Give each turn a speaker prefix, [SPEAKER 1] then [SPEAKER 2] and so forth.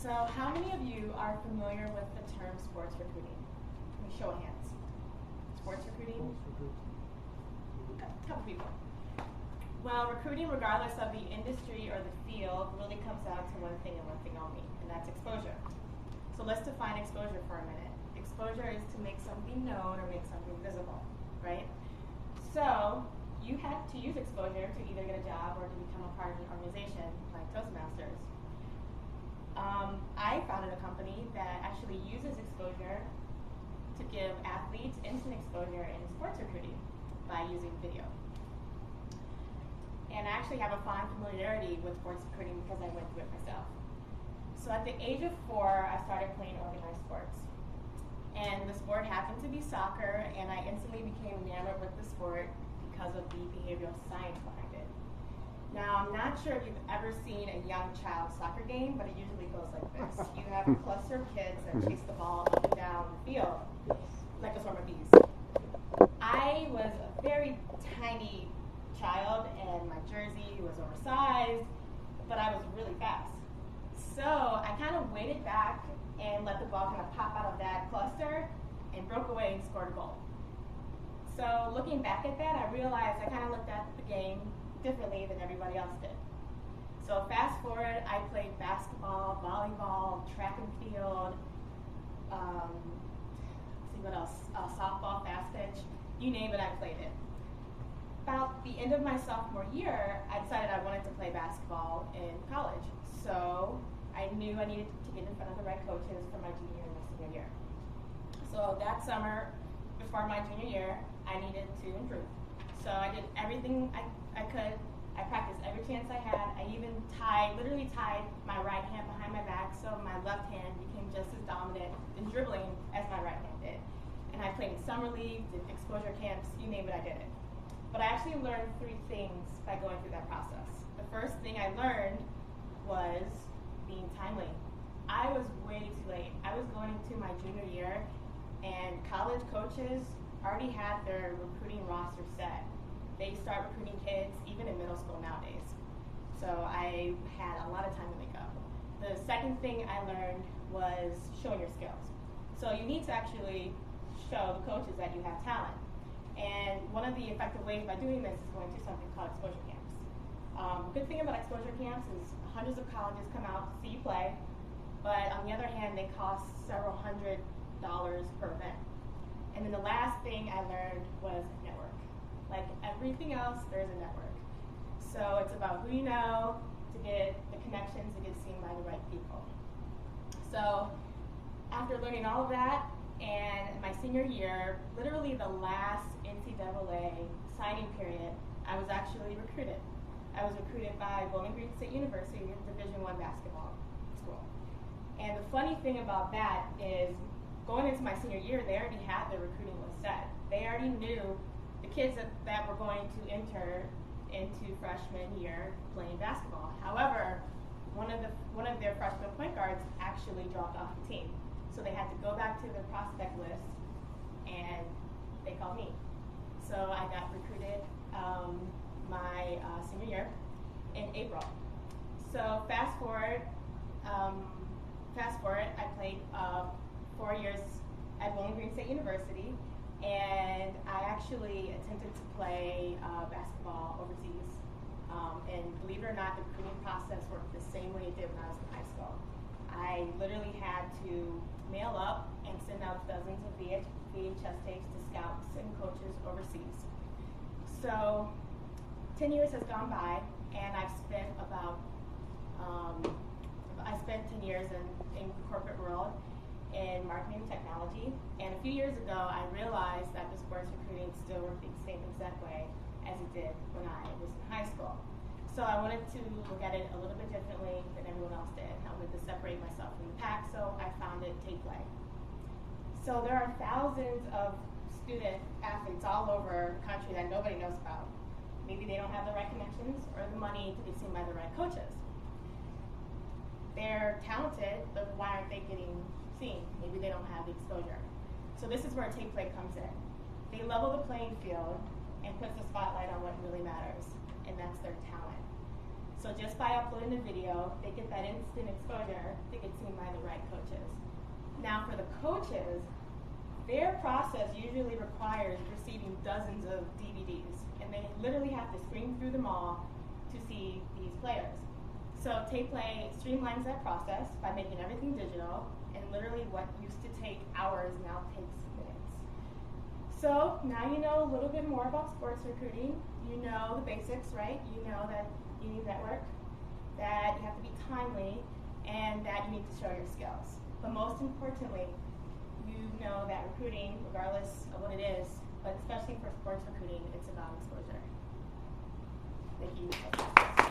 [SPEAKER 1] So how many of you are familiar with the term sports recruiting? Let me show of hands. Sports recruiting? A couple people. Well, recruiting, regardless of the industry or the field, really comes down to one thing and one thing only, and that's exposure. So let's define exposure for a minute. Exposure is to make something known or make something visible, right? So you had to use exposure to either get a job or to become a part of an organization like Toastmasters. I founded a company that actually uses exposure to give athletes instant exposure in sports recruiting by using video. And I actually have a fond familiarity with sports recruiting because I went through it myself. So at the age of 4, I started playing organized sports. And the sport happened to be soccer, and I instantly became enamored with the sport because of the behavioral science behind it. Now, I'm not sure if you've ever seen a young child soccer game, but it usually goes like this. You have a cluster of kids that chase the ball up and down the field like a swarm of bees. I was a very tiny child, and my jersey was oversized, but I was really fast. So I kind of waited back and let the ball kind of pop out of that cluster and broke away and scored a goal. So looking back at that, I realized I kind of looked at the game differently than everybody else did. So fast forward, I played basketball, volleyball, track and field, see what else, softball, fast pitch, you name it, I played it. About the end of my sophomore year, I decided I wanted to play basketball in college. So I knew I needed to get in front of the right coaches for my junior and my senior year. So that summer, before my junior year, I needed to improve. So I did everything I could. I practiced every chance I had. I even literally tied my right hand behind my back so my left hand became just as dominant in dribbling as my right hand did. And I played in summer league, did exposure camps, you name it, I did it. But I actually learned 3 things by going through that process. The first thing I learned was being timely. I was way too late. I was going into my junior year, and college coaches already had their recruiting roster set. They start recruiting kids even in middle school nowadays. So I had a lot of time to make up. The second thing I learned was showing your skills. So you need to actually show the coaches that you have talent. And one of the effective ways by doing this is going to something called exposure camps. Good thing about exposure camps is hundreds of colleges come out to see you play, but on the other hand, they cost several $100s per event. And then the last thing I learned was network. Like everything else, there's a network. So it's about who you know to get the connections to get seen by the right people. So after learning all of that, and my senior year, literally the last NCAA signing period, I was actually recruited. I was recruited by Bowling Green State University, Division I basketball school. And the funny thing about that is, going into my senior year, they already had their recruiting list set. They already knew the kids that were going to enter into freshman year playing basketball. However, one of their freshman point guards actually dropped off the team. So they had to go back to their prospect list, and they called me. So I got recruited my senior year in April. So fast forward, I played 4 years at Bowling Green State University, and I actually attempted to play basketball overseas. And believe it or not, the recruiting process worked the same way it did when I was in high school. I literally had to mail up and send out dozens of VHS tapes to scouts and coaches overseas. So 10 years has gone by, and I've spent about, I spent 10 years in corporate world in marketing and technology. And a few years ago, I realized that the sports recruiting still worked the same exact way as it did when I was in high school. So I wanted to look at it a little bit differently than everyone else did. I wanted to separate myself from the pack, so I founded Take Play. So there are thousands of student athletes all over the country that nobody knows about. Maybe they don't have the right connections or the money to be seen by the right coaches. They're talented, but why aren't they getting seen? Maybe they don't have the exposure. So this is where Take Play comes in. They level the playing field and puts the spotlight on what really matters, and that's their talent. So just by uploading the video, they get that instant exposure to get seen by the right coaches. Now for the coaches, their process usually requires receiving dozens of DVDs, and they literally have to screen through them all to see these players. So Tape Play streamlines that process by making everything digital, and literally what used to take hours now takes minutes. So now you know a little bit more about sports recruiting. You know the basics, right? You know that you need network, that you have to be timely, and that you need to show your skills. But most importantly, you know that recruiting, regardless of what it is, but especially for sports recruiting, it's about exposure. Thank you.